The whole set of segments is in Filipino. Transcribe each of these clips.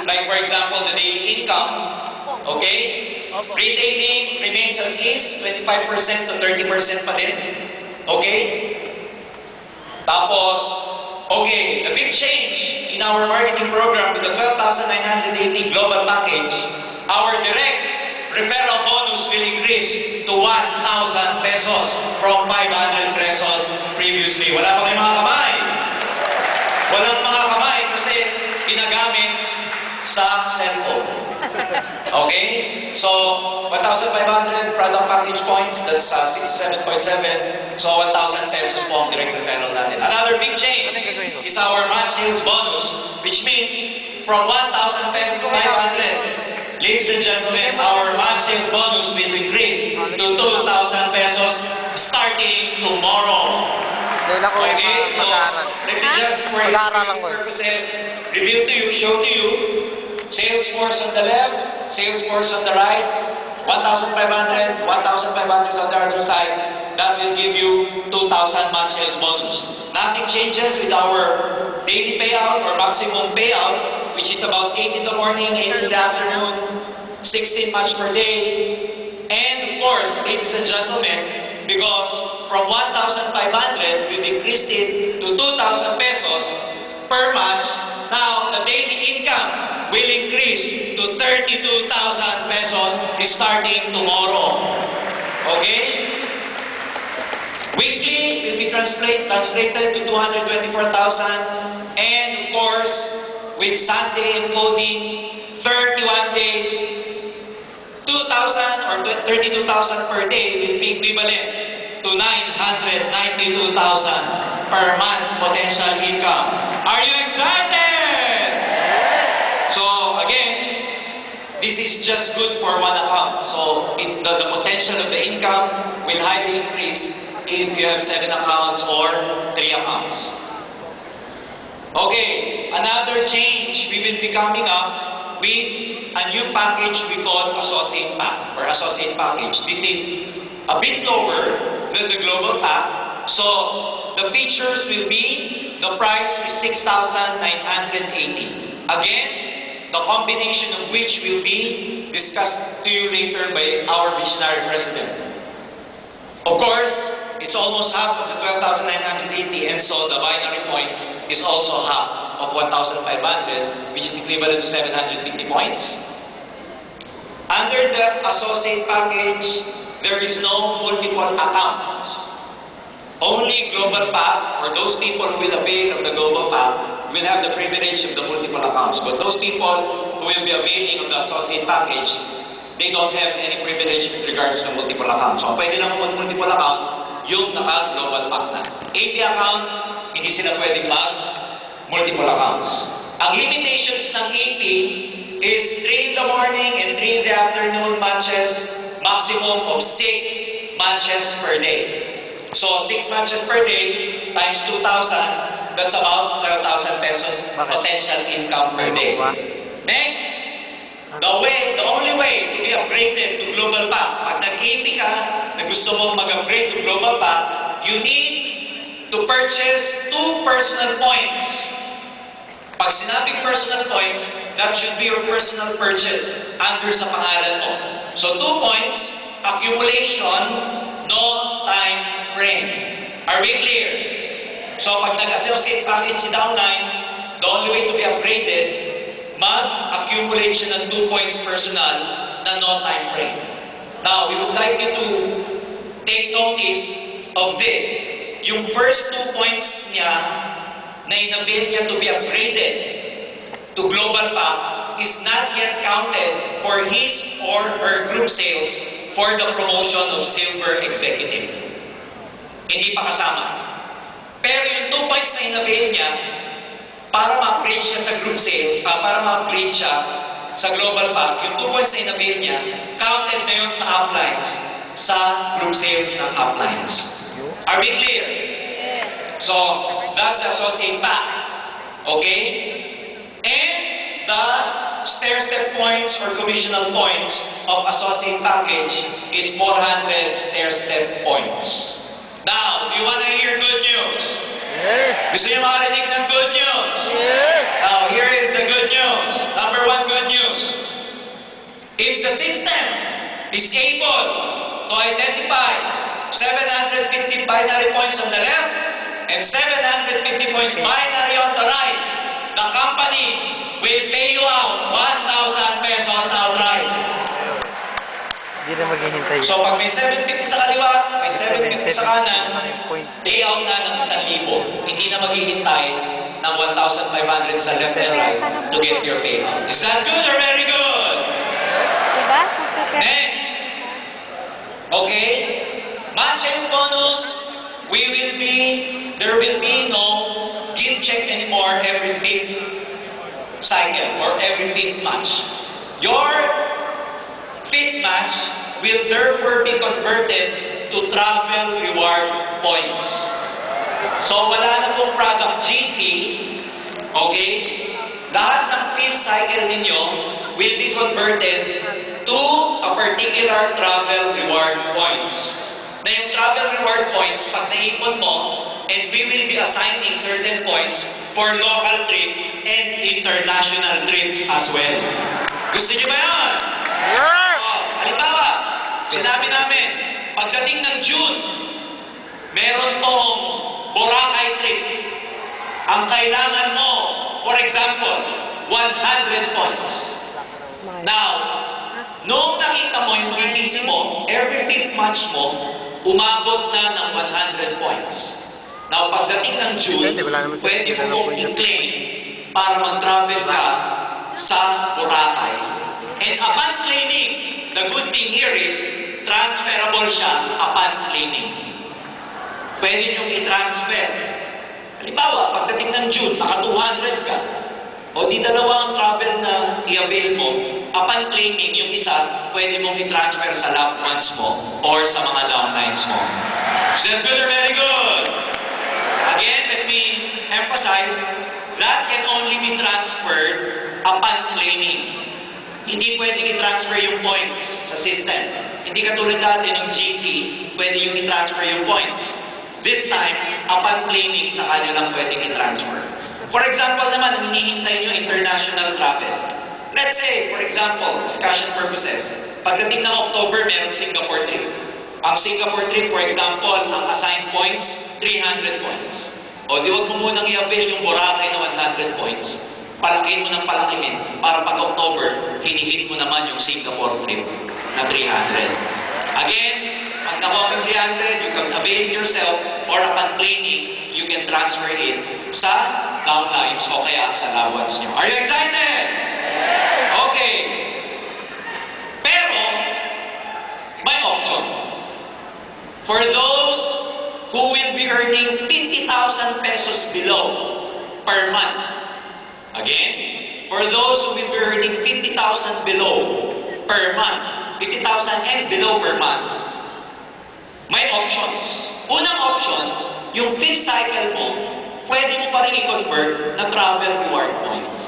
like for example, the daily income, okay? Retailing remains as is, 25% to 30% pa din, okay? Tapos, okay, the big change in our marketing program with the 12,980 global package, our direct referral bonus will increase to 1,000 pesos from 500 pesos previously. Wala pa kayong mga kamay? Walang mga kamay kasi ginagamit sa cellphone. Okay? So, 1,500 product package points, that's 67.7. So, 1,000 pesos po ang direct referral natin. Another big change is our match sales bonus, which means from 1,000 pesos to 500. Ladies and gentlemen, our match sales bonus will increase to 2,000 pesos starting tomorrow. Okay, so let me just for purposes review to you, show to you. Sales force on the left, sales force on the right, 1,500, 1,500 on the other side. That will give you 2,000 match sales bonus. Nothing changes with our daily payout or maximum payout, which is about 8 in the morning, 8 in the afternoon, 16 match per day. And of course, ladies and gentlemen, because from 1,500, we've increased it to 2,000 pesos per match. Now, the daily income will increase to 32,000 pesos starting tomorrow. Okay? Weekly will be translated to 224,000. And of course, with Sunday encoding, 31 days, 2,000 or 32,000 per day will be equivalent to 992,000 per month potential income. Are you excited? So again, this is just good for one account. So the potential of the income will highly increase if you have 7 accounts or 3 accounts. Okay, another change we will be coming up with a new package we call Associate Pack or Associate Package. This is a bit lower than the Global Pack. So the features will be, the price is 6,980. Again, the combination of which will be discussed to you later by our visionary president. Of course, it's almost half of the 12,980, and so the binary points is also half of 1,500, which is equivalent to 750 points. Under the associate package, there is no multiple accounts. Only Global Pack, or those people who will avail of the Global Pack, will have the privilege of the multiple accounts. But those people who will be availing of the associate package, they don't have any privilege with regards to multiple accounts. So, pwede lang multiple accounts, yung naka-Global Pack na. 80 account, hindi sila pwedeng mag-multiple accounts. Ang limitations ng 80 is 3 in the morning and 3 in the afternoon matches, maximum of 6 matches per day. So, 6 matches per day times 2,000, that's about 12,000 pesos potential income per day. Next, the only way to be upgraded to Global Pack, pag nag-80 ka, na gusto mong mag-upgrade to Global Pack, you need to purchase 2 personal points. Pag sinabing personal points, that should be your personal purchase under sa pangalan mo. So 2 points, accumulation, no time frame. Are we clear? So pag nag-associate package si downline, the only way to be upgraded, mag-accumulate siya ng 2 points personal na no time frame. Now, we would like you to take notice of this. Yung first 2 points niya na inabil niya to be upgraded to Global Pack is not yet counted for his or her group sales for the promotion of Silver Executive. Hindi pa kasama. Pero yung 2 points na inabil niya, para ma-upgrade siya sa group sales, para ma-upgrade siya sa Global Pack, yung 2 points na inabil niya, counted na yun sa uplines, sa group sales ng uplines. Are we clear? So, that's the associate pack. Okay? And the stair-step points or commissional points of associate package is 400 stair-step points. Now, do you want to hear good news? Yes. Gusto niyo makarinig ng good news? Yes. Now, here is the good news. Number 1 identify 750 binary points on the left and 750 points binary on the right. The company will pay you out 1,000 pesos outright. Hindi na maghihintay. So pag may 750 sa kaliwa, may 750 sa kanan, pay out na ng 1,000. Hindi na maghihintay ng 1,500 sa left and right to get your payout. Is that good or very good? Diba? Next. Okay? Match and bonus, there will be no give check anymore every 5th cycle or every 5th match. Your 5th match will therefore be converted to travel reward points. So wala na pong product GC, okay? Lahat ng 5th cycle ninyo will be converted to a particular travel reward points. Na yung travel reward points, pag naipon mo, and we will be assigning certain points for local trip and international trips as well. Gusto niyo ba yan? Yeah! Halimbawa, sinabi namin, pagdating ng June, meron pong Boracay trip. Ang kailangan mo, for example, 100 points. Now, noong nakita mo yung BBC mo, every 5th match mo, umabot na ng 100 points. Now, pagdating ng June, pwede mo mong i-claim para mag-travel ka sa Boracay. And upon claiming, the good thing here is, transferable siya upon claiming. Pwede nyo i-transfer. Halimbawa, pagdating ng June, naka 200 ka, o di dalawa ang travel na i-avail mo, upon claiming yung isa, pwede mong i-transfer sa loved ones mo or sa mga downlines mo. Is that good or very good? Again, let me emphasize, that can only be transferred upon claiming. Hindi pwedeng i-transfer yung points sa system. Hindi katulad dati ng GT, pwede yung i-transfer yung points. This time, upon claiming, sa kanya lang pwedeng i-transfer. For example naman, ang hinihintay nyo international travel. Let's say, for example, discussion purposes, pagdating ng October, mayroong Singapore trip. Ang Singapore trip, for example, ang assigned points, 300 points. O di wag mo munang i-avail yung Boracay na 100 points. Palakihin mo ng palakihin para pag October, hinihit mo naman yung Singapore trip na 300. Again, pag nakuha ng 300, you can avail yourself or upon claiming, you can transfer it sa downlines o kaya sa loved ones nyo. Are you excited? Okay. Pero, may option. For those who will be earning 50,000 pesos below per month. Again, for those who will be earning 50,000 below per month, 50,000 and below per month, may options. Unang option, yung 5th cycle mo, pwede mo pa rin i-convert na travel reward points.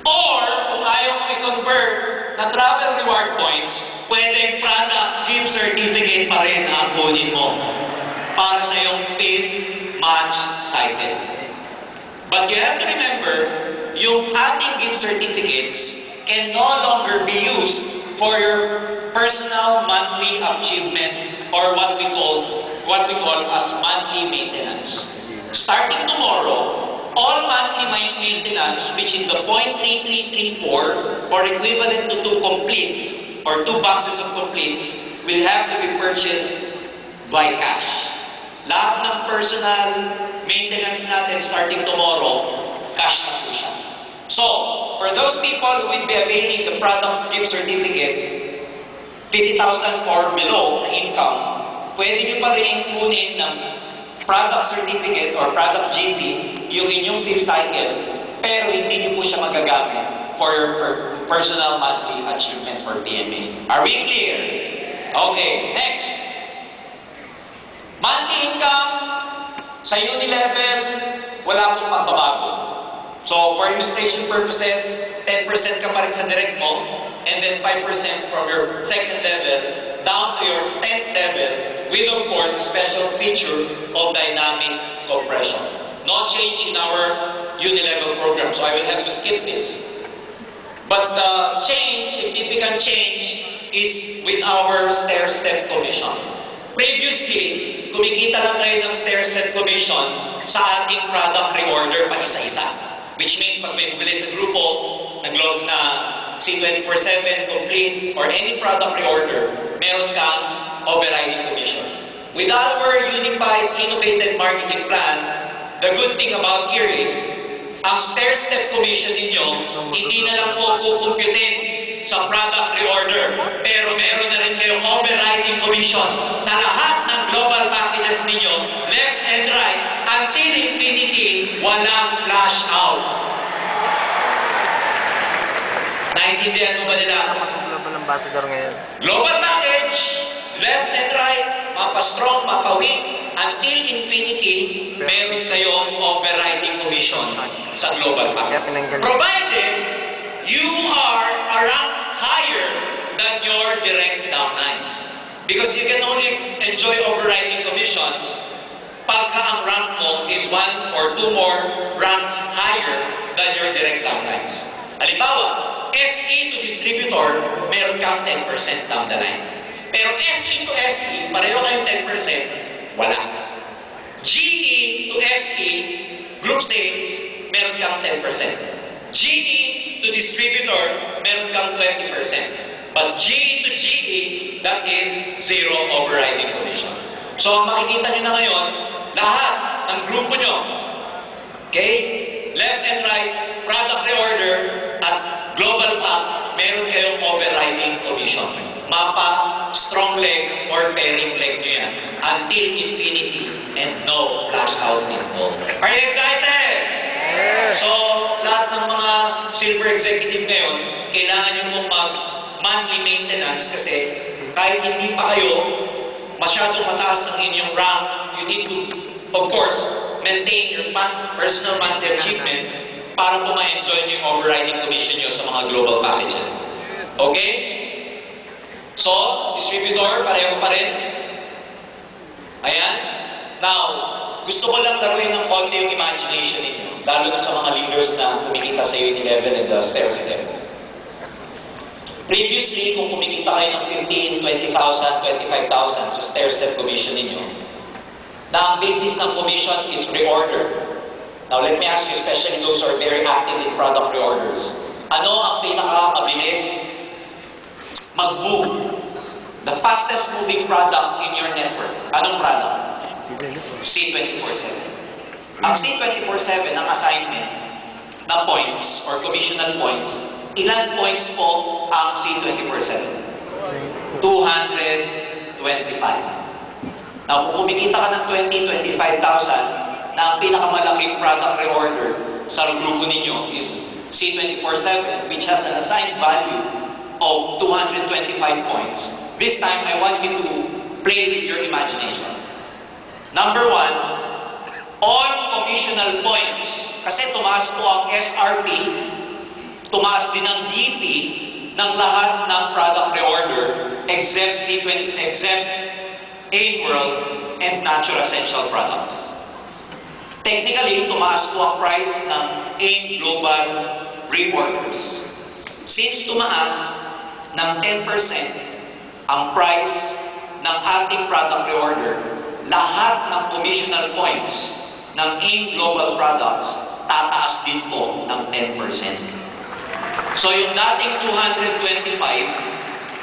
Or, kung ayaw mo i-convert na travel reward points, pwede product gift certificate pa rin ang kunin mo para sa iyong 5th match cycle. But you have to remember, yung ating gift certificates can no longer be used for your personal monthly achievement or what we call as monthly maintenance. Starting tomorrow, all monthly maintenance, which is the 0.3334 or equivalent to 2 completes or 2 boxes of completes, will have to be purchased by cash. Lahat ng personal maintenance natin starting tomorrow, cash na po siya. So, for those people who will be availing the product gift certificate, 50,000 or below na income, pwede nyo pa rin kunin ng product certificate or product GP yung inyong 5th cycle, pero hindi nyo po siya magagamit for your personal monthly achievement for PMA. Are we clear? Okay, next. Monthly income sa uni level, wala pong pagbabago. So, for illustration purposes, 10% ka pa rin sa direct mo, and then 5% from your second level down to your 10th level with, of course, a special feature of dynamic compression. No change in our uni-level program, so I will have to skip this. But the change, significant change, is with our stair-step commission. Previously, kumikita lang kayo ng stair-step commission sa ating product reorder pa isa-isa. Which means pag may bumili sa grupo, nag-log na C24/7, complete, or any product reorder, meron kang overriding commission. With our unified, innovative marketing plan, the good thing about here is, ang stair-step commission ninyo, hindi na lang po kukumputin sa product reorder, pero meron na rin kayong overriding commission sa lahat ng global packages ninyo, left and right, until infinity, walang flash out. Naintindihan mo ba nila? Global ambassador ngayon. Global package, left and right, mapa-strong, mapa-weak, until infinity, meron kayong overriding commission sa global package. Provided you are a rank higher than your direct downlines. Because you can only enjoy overriding commissions pagka ang rank mo is 1 or 2 more ranks higher than your direct downlines. Halimbawa, SE to distributor, meron kang 10% down the line. Pero SE to SE, pareho kayong 10%, wala. GE to SE, group sales, meron kang 10%. GE to distributor, meron kang 20%. But GE to GE, that is zero overriding commission. So, makikita nyo na ngayon, lahat ng grupo nyo, okay, left and right, product reorder, at global pack, meron kayong overriding commission. Mapa, strong leg, or pairing leg nyo yan. Until infinity, and no flash out involved. Are you excited? Yes. So, lahat ng mga silver executive ngayon, kailangan nyo pong mag-monthly maintenance kasi kahit hindi pa kayo masyadong mataas ang inyong rank, you need to, of course, maintain your personal monthly achievement para po ma-enjoy nyo yung overriding commission nyo sa mga global packages. Okay? So, distributor, pareho pa rin. Ayan. Now, gusto ko lang laruin ng konti yung imagination ninyo, lalo na sa mga leaders na kumikita sa Unilevel and the stair-step. Previously, kung kumikita kayo ng 15, 20,000, 25,000 sa stair-step commission ninyo, na ang basis ng commission is reorder. Now, let me ask you, especially those who are very active in product reorders, ano ang pinakamabilis mag-move? The fastest moving product in your network. Anong product? C24/7. Ang C24/7, ang assignment na points or commissional points, ilan points po ang C24/7? 225. Now, kung kumikita ka ng 20, 25,000, na ang pinakamalaking product reorder sa grupo ninyo is C24/7, which has an assigned value of 225 points. This time, I want you to play with your imagination. Number 1, all commissional points. Kasi tumaas po ang SRP, tumaas din ang DP ng lahat ng product reorder except AIM World and Natural Essential Products. Technically, tumaas po ang price ng AIM Global Reorders. Since tumaas ng 10% ang price ng ating product reorder, lahat ng commissional points ng AIM Global Products tataas din po ng 10%. So yung dating 225,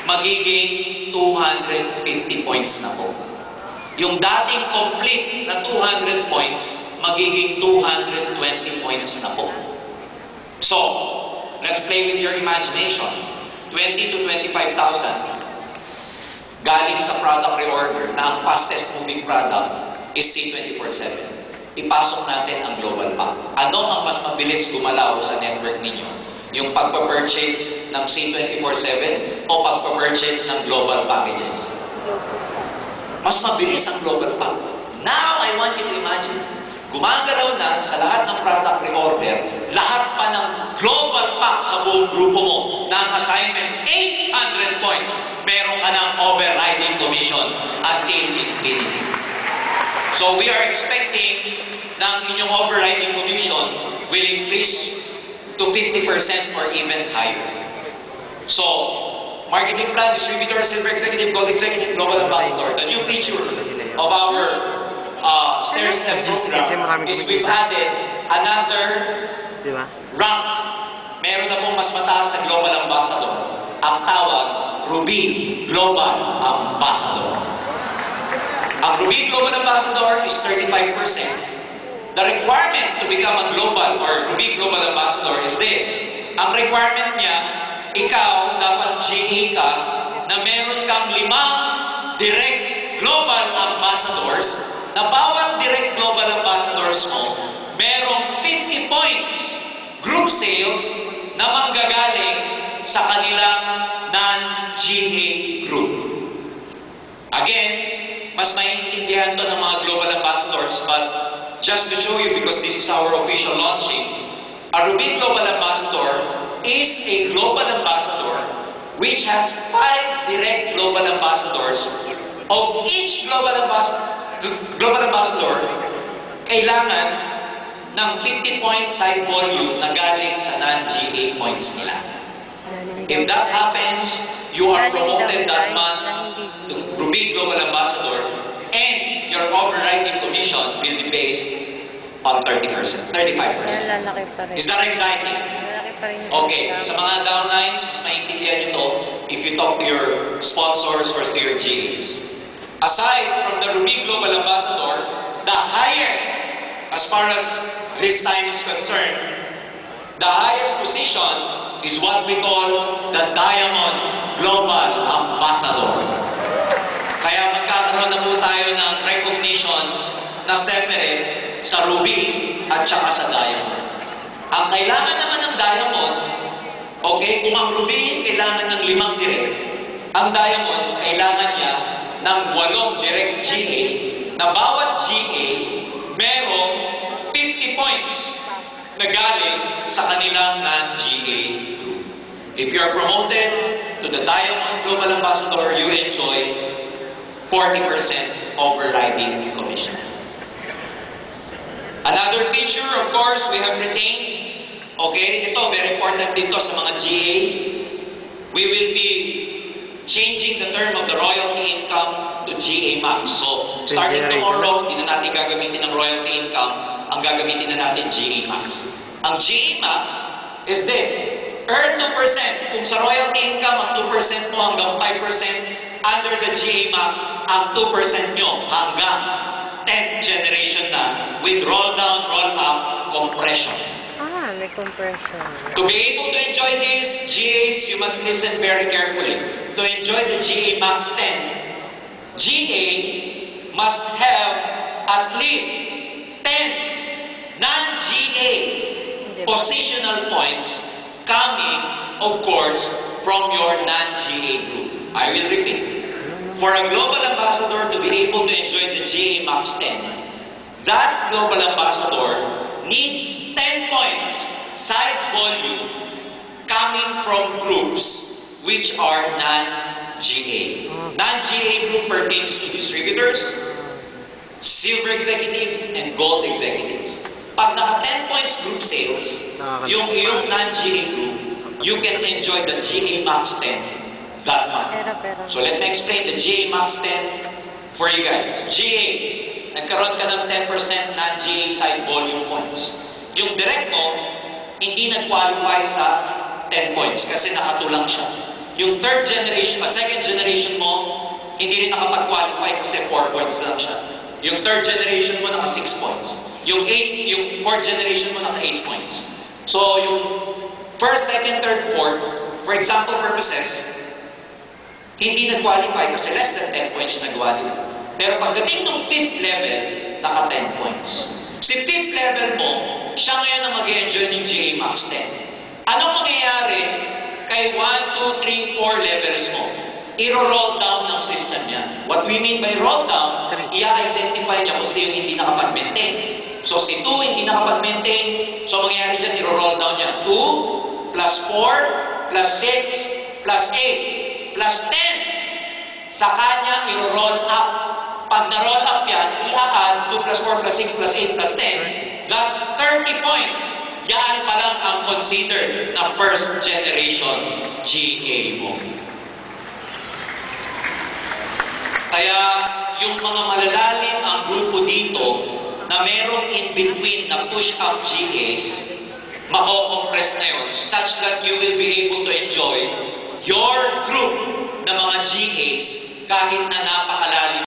magiging 250 points na po. Yung dating complete na 200 points, magiging 220 points na po. So, let's play with your imagination. 20 to 25,000 galing sa product reorder na ang fastest moving product is C24/7. Ipasok natin ang global pack. Ano ang mas mabilis gumalaw sa network ninyo? Yung pagpa-purchase ng C24/7 o pagpa-purchase ng global packages? Mas mabilis ang global pack. Now, I want you to imagine, gumagalaw na sa lahat ng product reorder, lahat pa ng global pack sa buong grupo mo na ang assignment 800 points, meron ka ng overriding commission until infinity. So we are expecting na ang inyong overriding commission will increase to 50% or even higher. So, marketing plan, distributor, silver executive, gold executive, global ambassador. The new feature of our stair step program is we've added another Di ba? rank. Meron na pong mas mataas na global ambassador. Ang tawag, Ruby Global Ambassador. Ang Ruby Global Ambassador is 35%. The requirement to become a global or Ruby Global Ambassador is this. Ang requirement niya, ikaw dapat GA ka na meron kang 5 direct global ambassadors na bawat direct global ambassadors mo, merong 50 points group sales na manggagaling sa kanilang non-GA group. Again, mas maiintindihan to ng mga global ambassadors, but just to show you, because this is our official launching, a Ruby Global Ambassador is a global ambassador which has 5 direct global ambassadors. Of each global ambassador, kailangan ng 50 point side volume na galing sa non-GA points nila. If that happens, you are promoted that month to Ruby Global Ambassador, and your overriding commission will be based on 30%, 35%. Lalaki pa rin. Is that exciting? Lalaki pa rin. Okay, sa mga downlines, mas naiintindihan nyo to if you talk to your sponsors or to your GAs. Aside from the Ruby Global Ambassador, the highest, as far as this time is concerned, the highest position is what we call the Diamond Global Ambassador. Kaya magkakaroon na po tayo ng recognition na separate sa Ruby at saka sa Diamond. Ang kailangan naman ng Diamond, okay, kung ang Ruby kailangan ng 5 direct, ang Diamond kailangan niya ng 8 direct GA, na bawat GA merong 50 points na galing sa kanilang non-GA group. If you are promoted to the Diamond Global Ambassador, you enjoy 40% overriding commission. Another feature, of course, we have retained, okay, ito, very important dito sa mga GA. We will be changing the term of the royalty income to GA Max. So, starting tomorrow, hindi na natin gagamitin ng royalty income, ang gagamitin na natin GA Max. Ang GA Max is this, earn 2%. Kung sa royalty income, ang 2% mo hanggang 5%, under the GA Max, ang 2% nyo hanggang 10th generation na with roll down, roll up, compression. Ah, may compression. To be able to enjoy these GAs, you must listen very carefully. To enjoy the GA Max 10, GA must have at least 10 non-GA positional points coming, of course, from your non-GA group. I will repeat. For a global ambassador to be able to enjoy the GA Max 10, that global ambassador needs 10 points side volume coming from groups which are non-GA. Non-GA group pertains to distributors, silver executives, and gold executives. Pag naka 10 points group sales, yung iyong non-GA group, you can enjoy the GA Max 10 that month. So let me explain the GA Max 10 for you guys. GA, nagkaroon ka ng 10% non-GA side volume points. Yung direct mo, hindi nag-qualify sa 10 points kasi nakatulang siya. Yung second generation mo, hindi rin nakapag-qualify kasi 4 points lang siya. Yung third generation mo, naka 6 points. Yung fourth generation mo, naka 8 points. So, yung first, second, third, fourth, for example purposes, hindi nag-qualify kasi less than 10 points nagawa nila. Pero pagdating ng 5th level, naka 10 points. Si 5th level mo, siya ngayon na mag-enjoy ng GA Max 10. Anong mangyayari kay 1, 2, 3, 4 levels mo? I-roll down ng system niya. What we mean by roll down, i-identify niya kung sino hindi nakapag-maintain. So si 2 hindi nakapag-maintain, so mangyayari dyan, i-roll down niya. 2 plus 4 plus 6 plus 8 plus 10. Sa kanya, i-roll up. Pag na-roll up yan, i-add 2 plus 4 plus 6 plus 8 plus 10. That's 30 points. Yan pa lang ang considered na first generation GA mo. Kaya yung mga malalalim ang grupo dito na merong in-between na push-up GKs, mako-compress na yun such that you will be